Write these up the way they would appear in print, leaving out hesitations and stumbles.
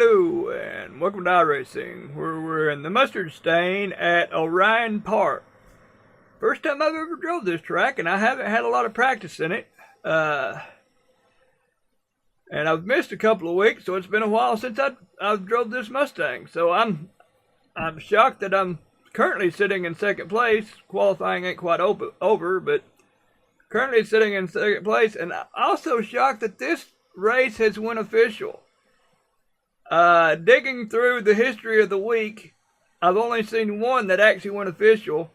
Hello, and welcome to iRacing, where we're in the mustard stain at Oran Park. First time I've ever drove this track, and I haven't had a lot of practice in it. And I've missed a couple of weeks, so it's been a while since I've drove this Mustang. So I'm shocked that I'm currently sitting in second place. Qualifying ain't quite over, but currently sitting in second place. And I'm also shocked that this race has went official. Digging through the history of the week, I've only seen one that actually went official.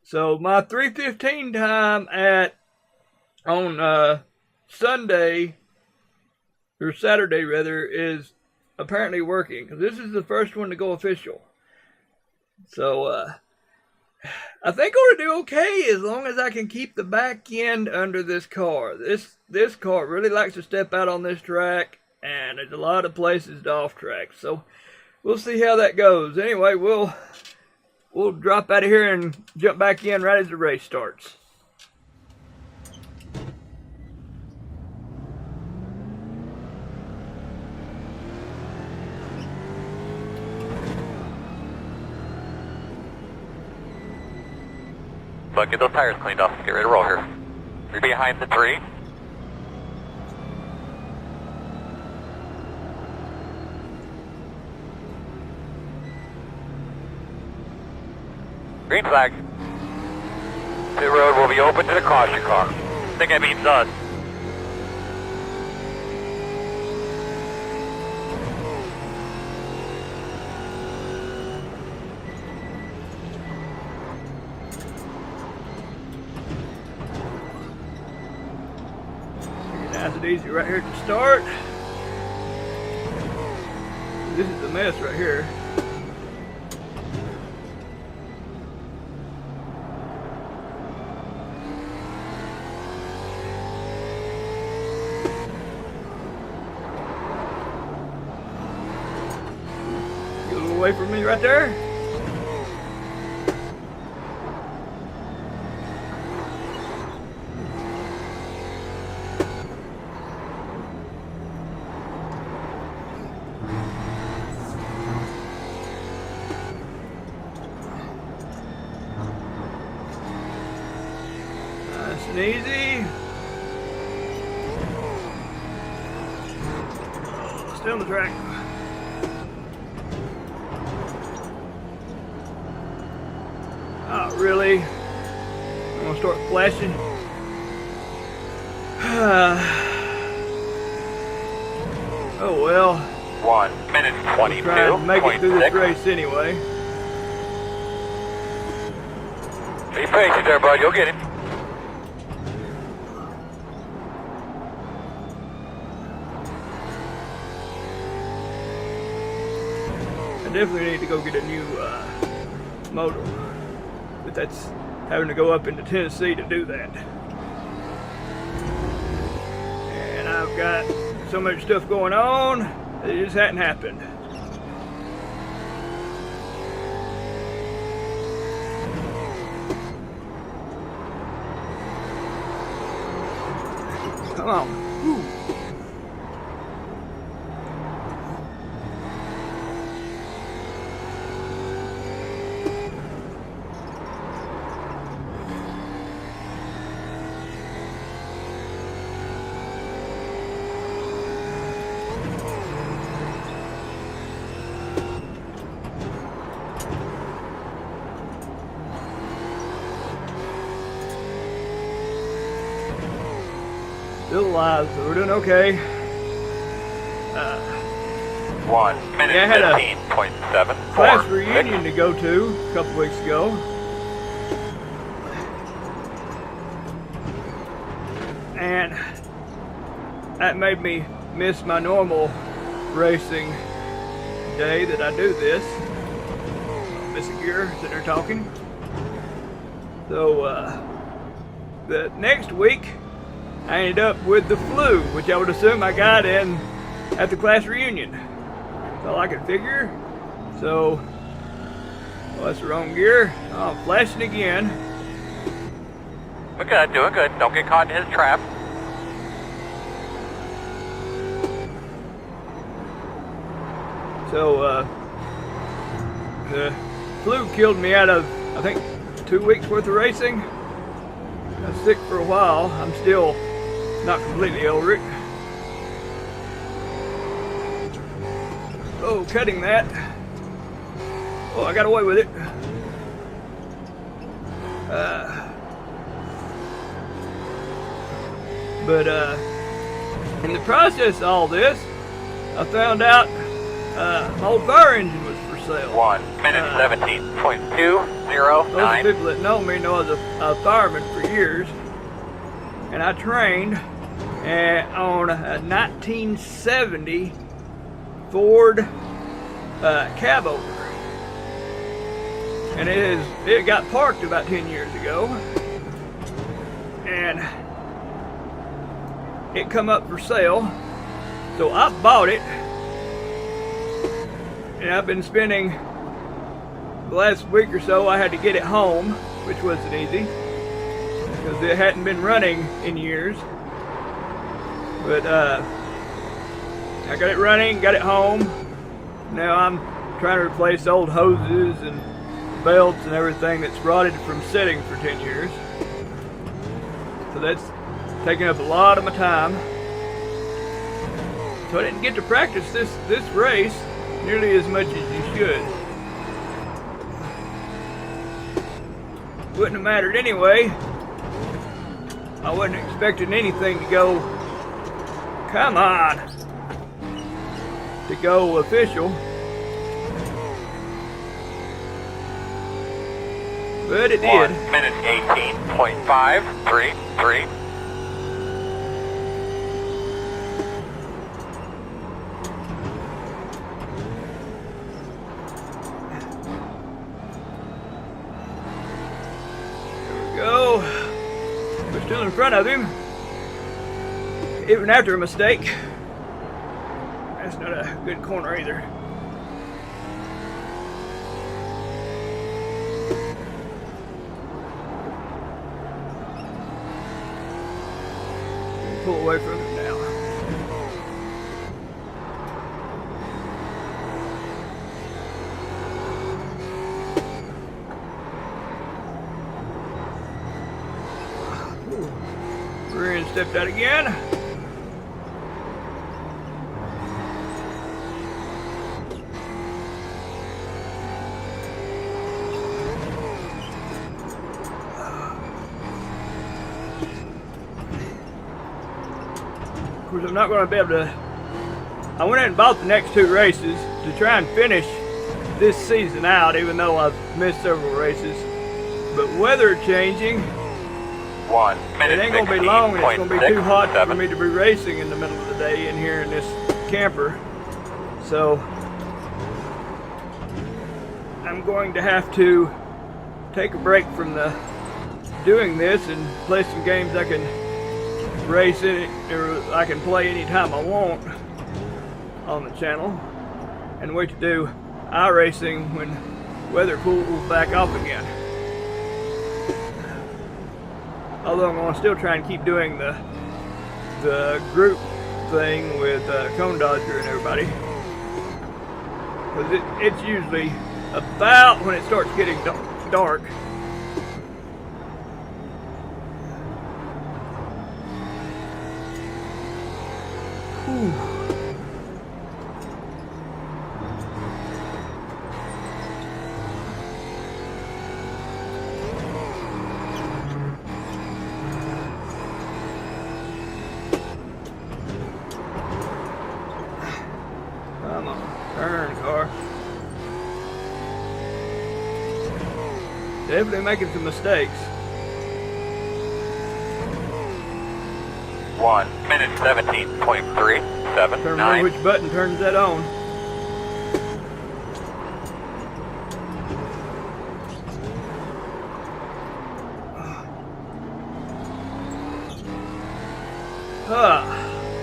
So my 3:15 time on Sunday, or Saturday rather, is apparently working. This is the first one to go official. So I think I'm gonna do okay as long as I can keep the back end under this car. This car really likes to step out on this track, and there's a lot of places to off track. So we'll see how that goes. Anyway, we'll drop out of here and jump back in right as the race starts. But get those tires cleaned off. Get ready to roll here. You're behind the tree. Green flag. Pit road will be open to the caution car. I think that means us. Nice and easy right here at the start. This is a mess right here. Get a little away from me right there. Nice and easy. Stay on the track. Oh, really? I'm gonna start flashing. Oh well. 1 minute I'll try and make it through this 22.6. race anyway. Be patient there, bud. You'll get him. I definitely need to go get a new motor, but that's having to go up into Tennessee to do that. And I've got so much stuff going on that it just hadn't happened. Come on. Whew. Still alive, so we're doing okay. 1 minute Yeah, I had a 15.7. class reunion to go to a couple weeks ago. And that made me miss my normal racing day that I do this. Missing gear, sitting there talking. So, the next week, I ended up with the flu, which I would assume I got in at the class reunion. That's all I could figure. So, well, that's the wrong gear. Oh, I'm flashing again. We're good, doing good. Don't get caught in his trap. So the flu killed me out of, I think, 2 weeks worth of racing. I was sick for a while. I'm still not completely over it. Oh, cutting that. Oh, I got away with it. But in the process of all this, I found out my old fire engine was for sale. 1 minute 17.209. Those people that know me know I was a fireman for years, and I trained on a 1970 Ford cab over, and it got parked about 10 years ago, and it come up for sale. So I bought it, and I've been spending the last week or so. I had to get it home, which wasn't easy because it hadn't been running in years. But I got it running, got it home. Now I'm trying to replace old hoses and belts and everything that's rotted from sitting for 10 years. So that's taking up a lot of my time. So I didn't get to practice this race nearly as much as you should. Wouldn't have mattered anyway. I wasn't expecting anything to go, come on, to go official. But it did. 1 minute 18.533. We're still in front of him, even after a mistake. That's not a good corner either. Pull away from him now. Rear end stepped out again. Of course, I'm not going to be able to. I went in and bought the next 2 races to try and finish this season out, even though I've missed several races. But weather changing. 1 minute It ain't gonna be long, and it's gonna be too hot for 16.67. me to be racing in the middle of the day in here in this camper. So I'm going to have to take a break from doing this and play some games I can race in it, or I can play anytime I want on the channel, and wait to do iRacing when weather cools back off again. Although I'm going to still try and keep doing the group thing with Cone Dodger and everybody, because it's usually about when it starts getting dark. Whew. Come on, turn, car. Definitely making some mistakes. 1 minute Can't remember 17.379. which button turns that on.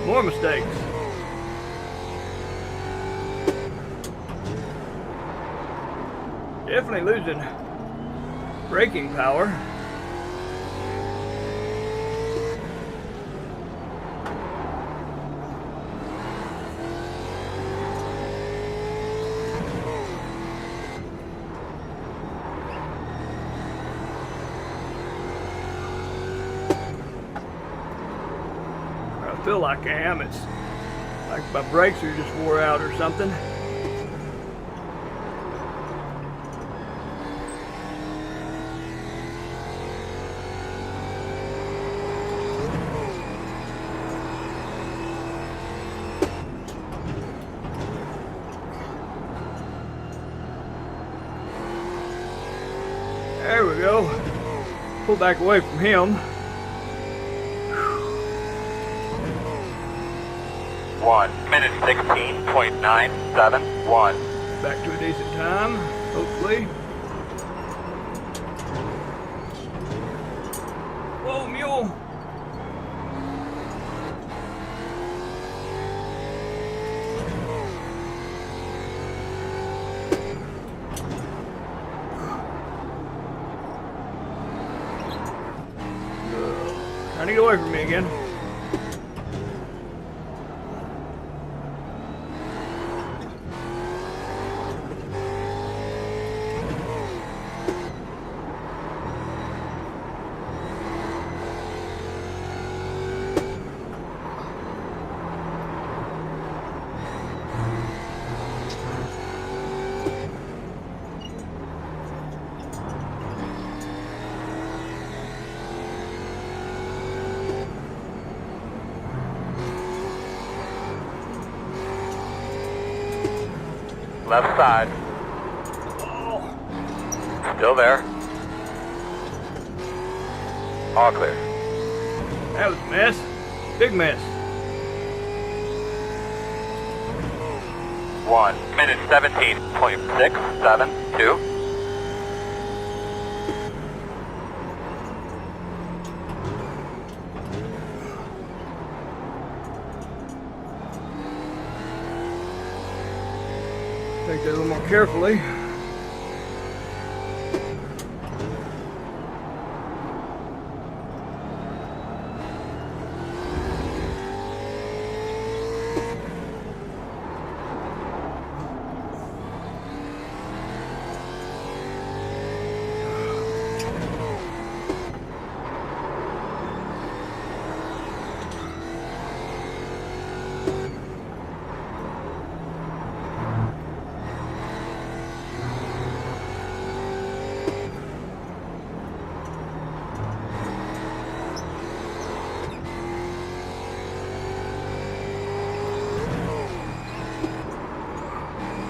More mistakes. Definitely losing braking power. feel like I am. It's like my brakes are just wore out or something. There we go. Pull back away from him. 1 minute 16.971. Back to a decent time, hopefully. Whoa, mule. Trying to get away from me again. Left side. Oh, Still there. All clear. that was a mess. Big mess. 1 minute 17.672. Take that a little more carefully.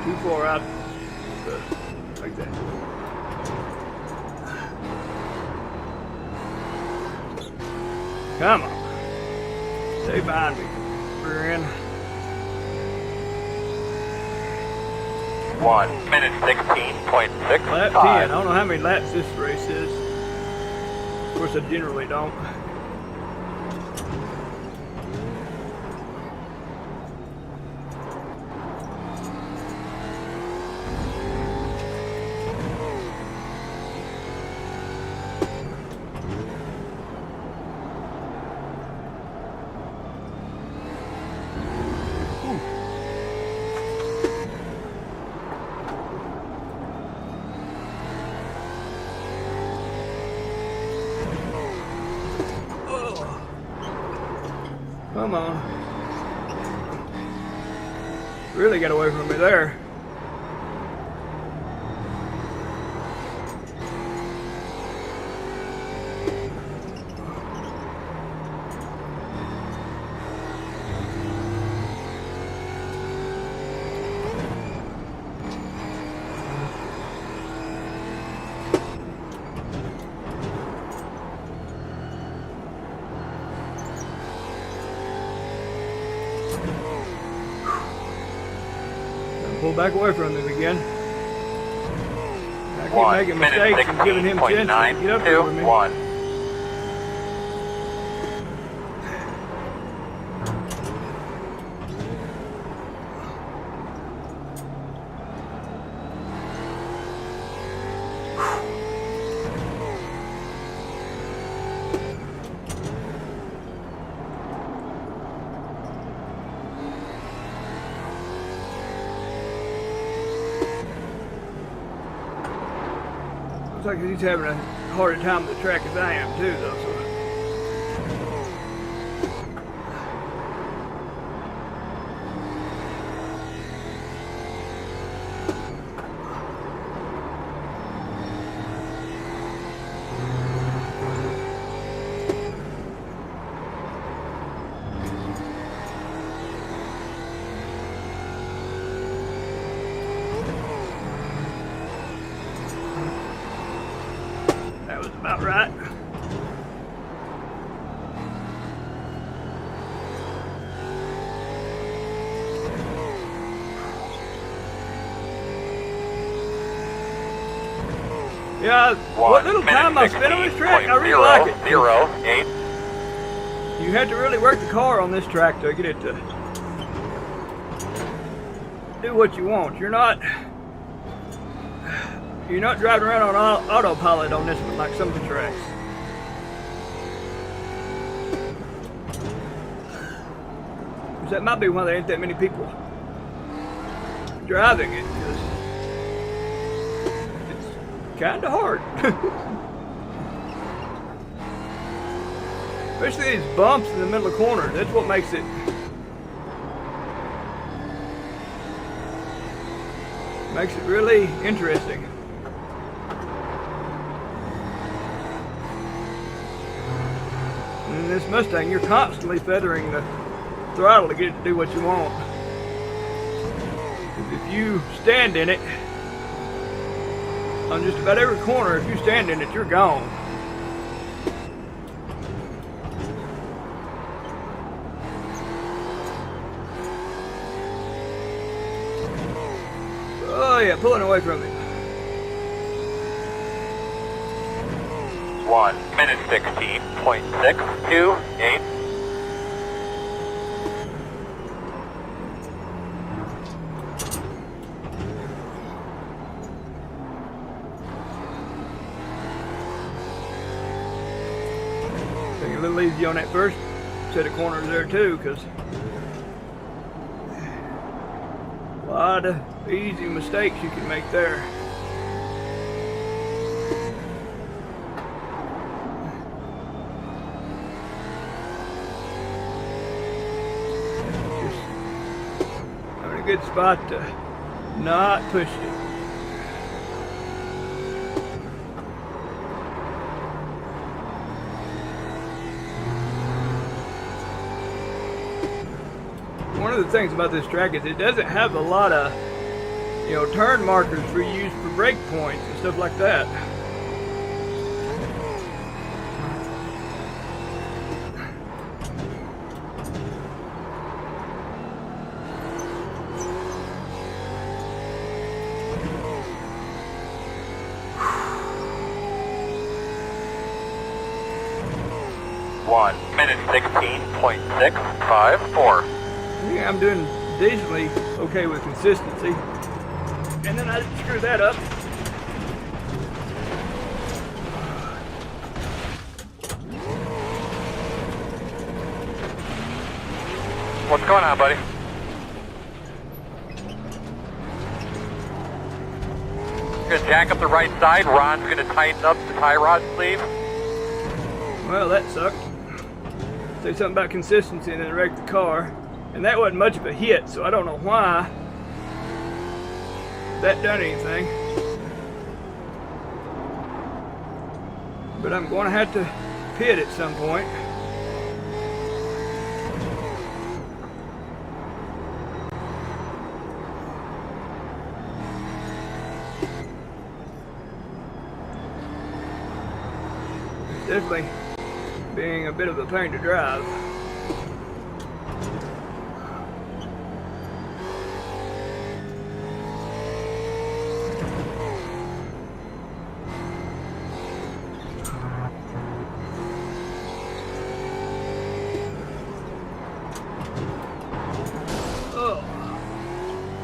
Too far out. Like that. Come on. Stay behind me. We're in. 1 minute Lap 10. I 16.65. don't know how many laps this race is. Of course, I generally don't. Come on. Really got away from me there. Pull back away from him again. I keep 1 making minute mistakes and giving him a chance to get up there with me. 16.921. Looks like he's having a harder time with the track as I am too, though. So about right. Yeah, what little time I spent on this track, I really like it. 0.08. You have to really work the car on this track to get it to do what you want. You're not driving around on autopilot on this one like some of the tracks. That might be why there ain't that many people driving it, because it's kind of hard. Especially these bumps in the middle of corners. That's what makes it really interesting. And in this Mustang, you're constantly feathering the throttle to get it to do what you want. If you stand in it, on just about every corner, if you stand in it, you're gone. Oh yeah, pulling away from it. 1 minute 16.628. Take it a little easy on that first set of corners there too, because a lot of easy mistakes you can make there. Just having a good spot to not push it. One of the things about this track is it doesn't have a lot of, turn markers for use for brake points and stuff like that. One minute 16.654. Yeah, I'm doing decently okay with consistency. And then I screw that up. What's going on, buddy? Gonna jack up the right side. Ron's gonna tighten up the tie rod sleeve. Well, that sucked. Say something about consistency and then wreck the car. And that wasn't much of a hit, so I don't know why that done anything. But I'm going to have to pit at some point. It's definitely being a bit of a pain to drive.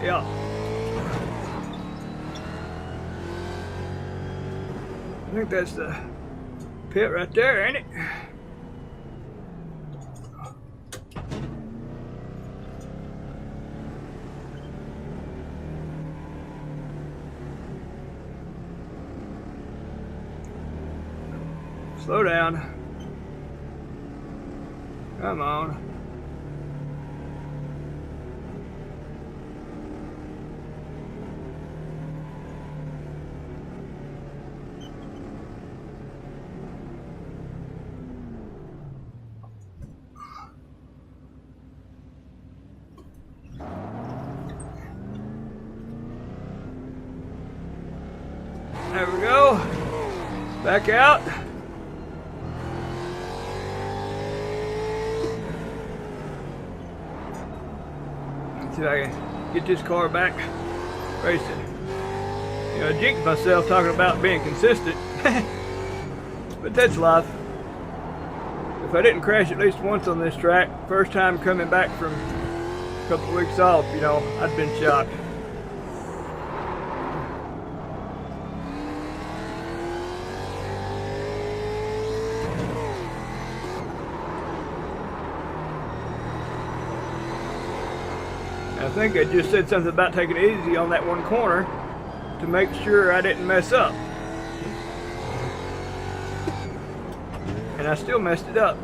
Yeah. I think that's the pit right there, ain't it? Slow down. Come on. There we go. Back out. See if I can get this car back racing. You know, I jinxed myself talking about being consistent. But that's life. If I didn't crash at least once on this track, first time coming back from a couple of weeks off, you know, I'd been shocked. I think I just said something about taking it easy on that one corner to make sure I didn't mess up. And I still messed it up.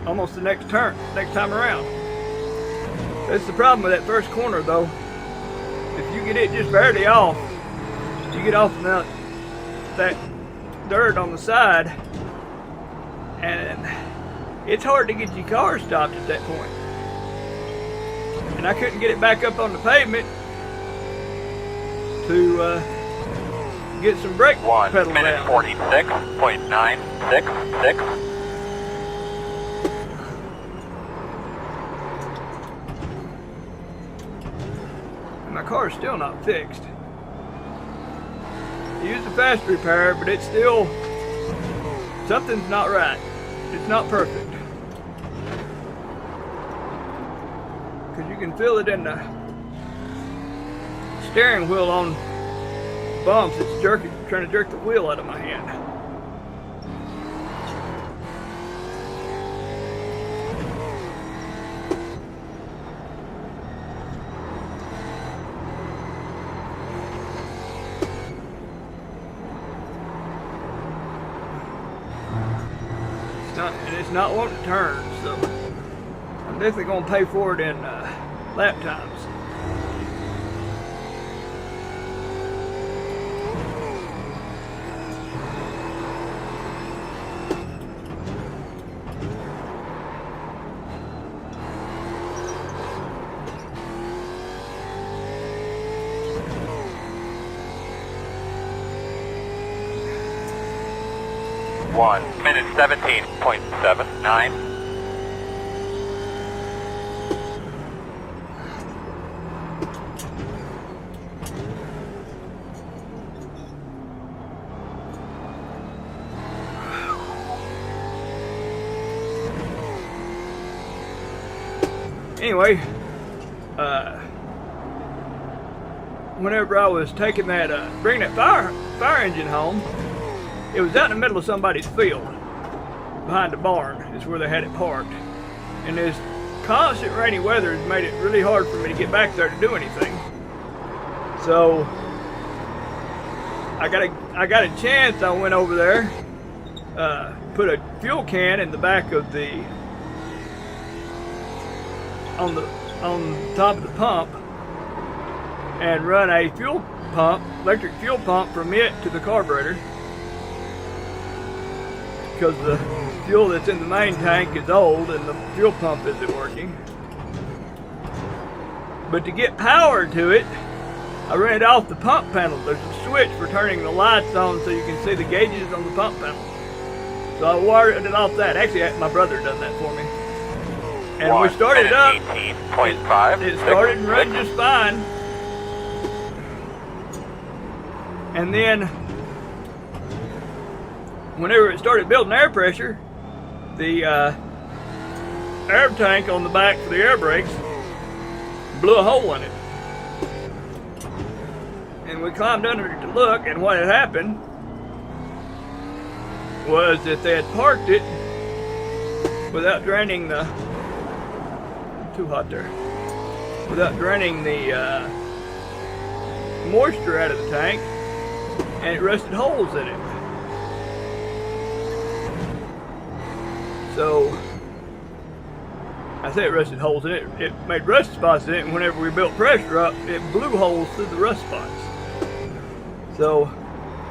Almost the next time around. That's the problem with that first corner though. If you get it just barely off, you get off that dirt on the side, and it's hard to get your car stopped at that point. And I couldn't get it back up on the pavement to get some brake pedal down. 1:46.966. And my car is still not fixed. I used a fast repair, but it's still, something's not right. It's not perfect. You can feel it in the steering wheel on bumps. It's jerking, trying to jerk the wheel out of my hand. It's not wanting to turn, so I'm definitely going to pay for it in lap times. One minute 17.79. Anyway, whenever I was taking that, bringing that fire engine home, it was out in the middle of somebody's field, behind the barn is where they had it parked. And this constant rainy weather has made it really hard for me to get back there to do anything. So I got a chance. I went over there, put a fuel can in the back of the on top of the pump, and run a fuel pump, electric fuel pump, from it to the carburetor, because the fuel that's in the main tank is old and the fuel pump isn't working. But to get power to it, I ran it off the pump panel. There's a switch for turning the lights on so you can see the gauges on the pump panel. So I wired it off that. Actually, my brother done that for me. And we started it up. 18.5. It started and run just fine. And then, whenever it started building air pressure, the air tank on the back for the air brakes blew a hole in it. And we climbed under it to look, and what had happened was that they had parked it without draining the, too hot there, without draining the moisture out of the tank, and it rusted holes in it. So I say it rusted holes in it. It made rust spots in it, and whenever we built pressure up, it blew holes through the rust spots. So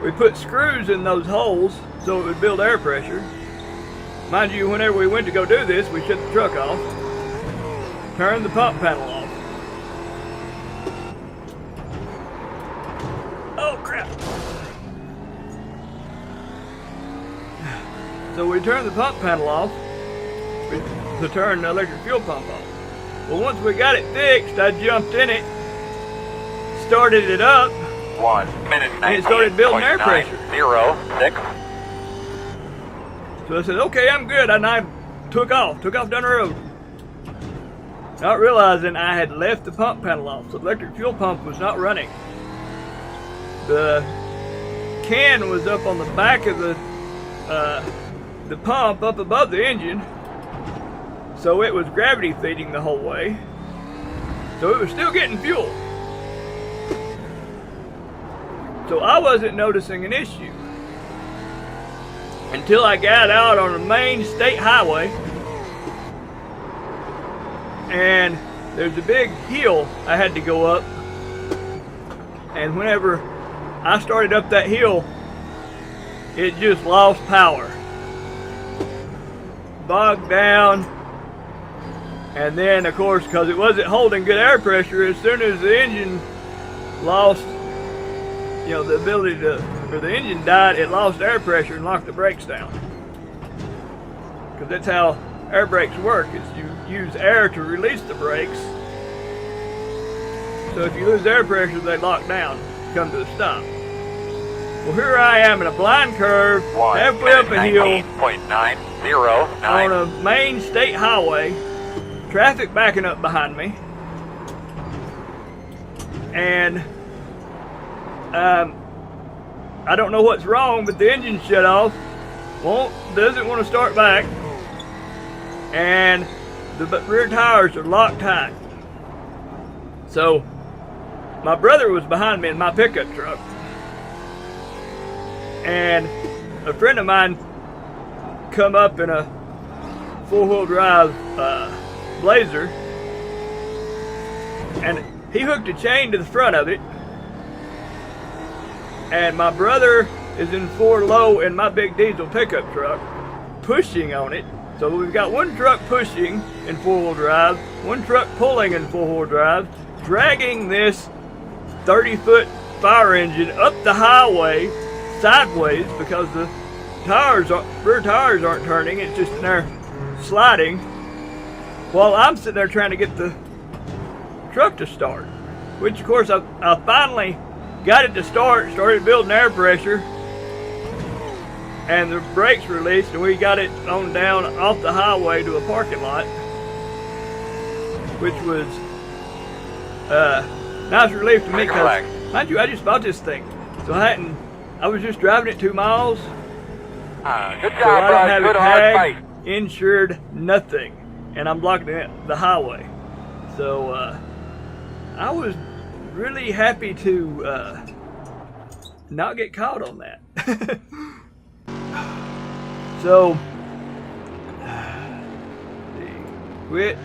we put screws in those holes so it would build air pressure. Mind you, whenever we went to go do this, we shut the truck off, turned the pump panel off. Oh crap! So we turned the pump panel off to turn the electric fuel pump off. Well, once we got it fixed, I jumped in it, started it up, 1 minute and it started building air pressure. 906. So I said, okay, I'm good, and I took off down the road. Not realizing I had left the pump panel off, so the electric fuel pump was not running. The can was up on the back of the pump up above the engine, so it was gravity feeding the whole way. So it was still getting fuel. So I wasn't noticing an issue until I got out on the main state highway, and there's a big hill I had to go up, and whenever I started up that hill, it just lost power, bogged down. And then, of course, because it wasn't holding good air pressure, as soon as the engine lost, the ability to, or the engine died, it lost air pressure and locked the brakes down. Because that's how air brakes work, is you use air to release the brakes. So if you lose air pressure, they lock down, come to a stop. Well, here I am in a blind curve, halfway up a hill, on a main state highway, traffic backing up behind me, and I don't know what's wrong, but the engine shut off, doesn't want to start back, and the rear tires are locked tight. So my brother was behind me in my pickup truck, and a friend of mine come up in a four-wheel drive Blazer, and he hooked a chain to the front of it, and my brother is in 4 low in my big diesel pickup truck pushing on it. So we've got one truck pushing in 4-wheel drive, one truck pulling in 4-wheel drive, dragging this 30-foot fire engine up the highway sideways because the rear tires aren't turning. It's just in there sliding, while I'm sitting there trying to get the truck to start, which of course I finally got it to start, started building air pressure, and the brakes released, and we got it on down off the highway to a parking lot, which was nice relief to me, because mind you, I just bought this thing, so I was just driving it 2 miles. Good job, so I don't have Good it hard tagged, fight. insured, nothing, and I'm blocking the highway. So I was really happy to not get caught on that. So quit.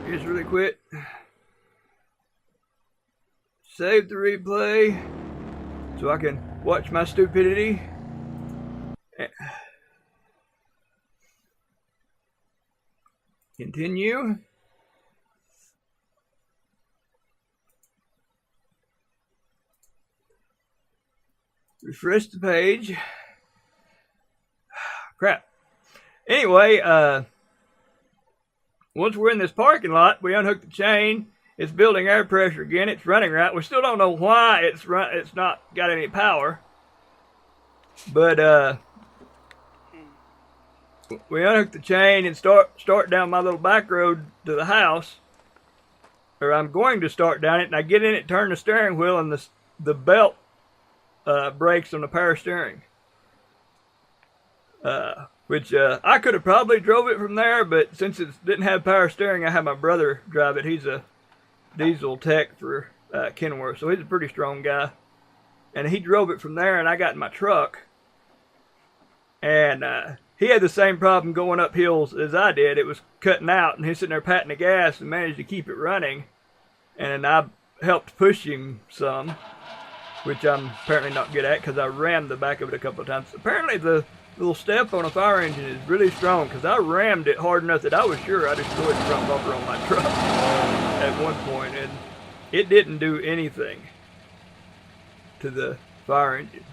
Just really quit. Save the replay so I can watch my stupidity. Continue. Refresh the page. Crap. Anyway, once we're in this parking lot, we unhook the chain. It's building air pressure again. It's running right. We still don't know why it's not got any power. But we unhook the chain and start down my little back road to the house. Or I'm going to start down it, and I get in it, turn the steering wheel, and the belt brakes on the power steering. Which I could have probably drove it from there, but since it didn't have power steering, I had my brother drive it. He's a diesel tech for Kenworth, so he's a pretty strong guy. And he drove it from there, and I got in my truck. And he had the same problem going up hills as I did. It was cutting out, and he's sitting there patting the gas and managed to keep it running. And I helped push him some, which I'm apparently not good at because I rammed the back of it a couple of times. Apparently the little step on a fire engine is really strong, because I rammed it hard enough that I was sure I destroyed the front bumper on my truck at one point, and it didn't do anything to the fire engine.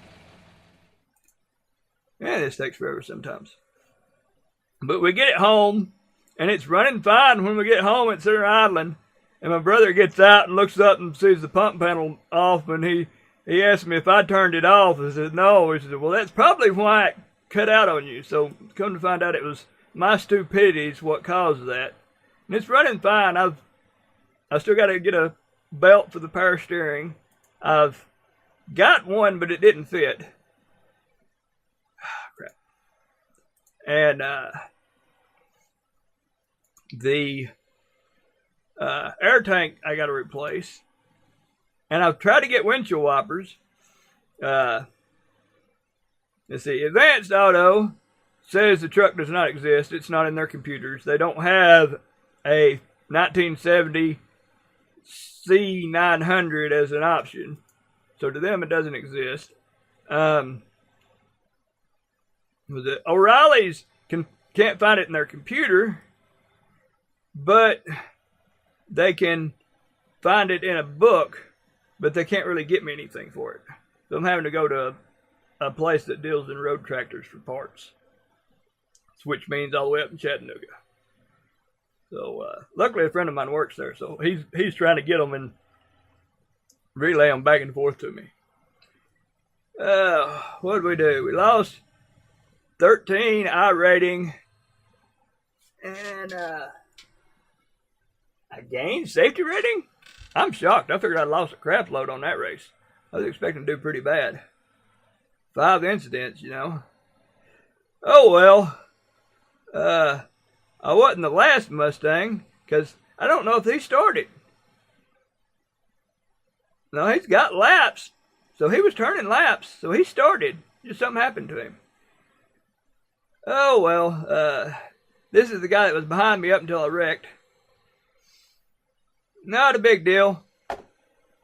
Yeah, this takes forever sometimes. But we get it home, and it's running fine. When we get home, it's sitting idling. And my brother gets out and looks up and sees the pump panel off, and he asked me if I turned it off. I said, no. He said, well, that's probably why it cut out on you. So come to find out it was my stupidity is what caused that. And it's running fine. I still got to get a belt for the power steering. I've got one, but it didn't fit. Crap. And the air tank I got to replace. And I've tried to get windshield wipers. Let's see. Advanced Auto says the truck does not exist. It's not in their computers. They don't have a 1970 C900 as an option. So to them, it doesn't exist. O'Reilly's can't find it in their computer, but they can find it in a book, but they can't really get me anything for it. So I'm having to go to a place that deals in road tractors for parts, which means all the way up in Chattanooga. So luckily a friend of mine works there, so he's trying to get them and relay them back and forth to me. What did we do? We lost 13 I rating, and I gained safety rating? I'm shocked. I figured I lost a crap load on that race. I was expecting to do pretty bad. 5 incidents, you know. Oh well. I wasn't the last Mustang, because I don't know if he started. No, he's got laps. So he was turning laps. So he started. Just something happened to him. Oh well. This is the guy that was behind me up until I wrecked. Not a big deal.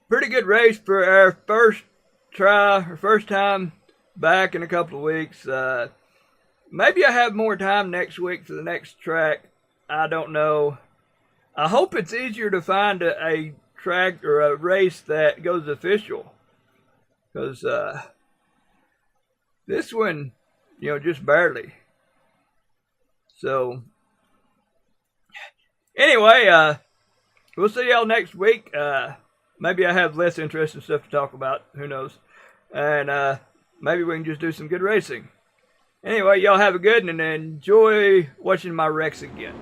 Pretty good race for our first try, or first time back in a couple of weeks. Maybe I have more time next week for the next track. I don't know. I hope it's easier to find a track or a race that goes official. Because this one, just barely. So, anyway, we'll see y'all next week. Maybe I have less interesting stuff to talk about. Who knows? And maybe we can just do some good racing. Anyway, y'all have a good one and enjoy watching my wrecks again.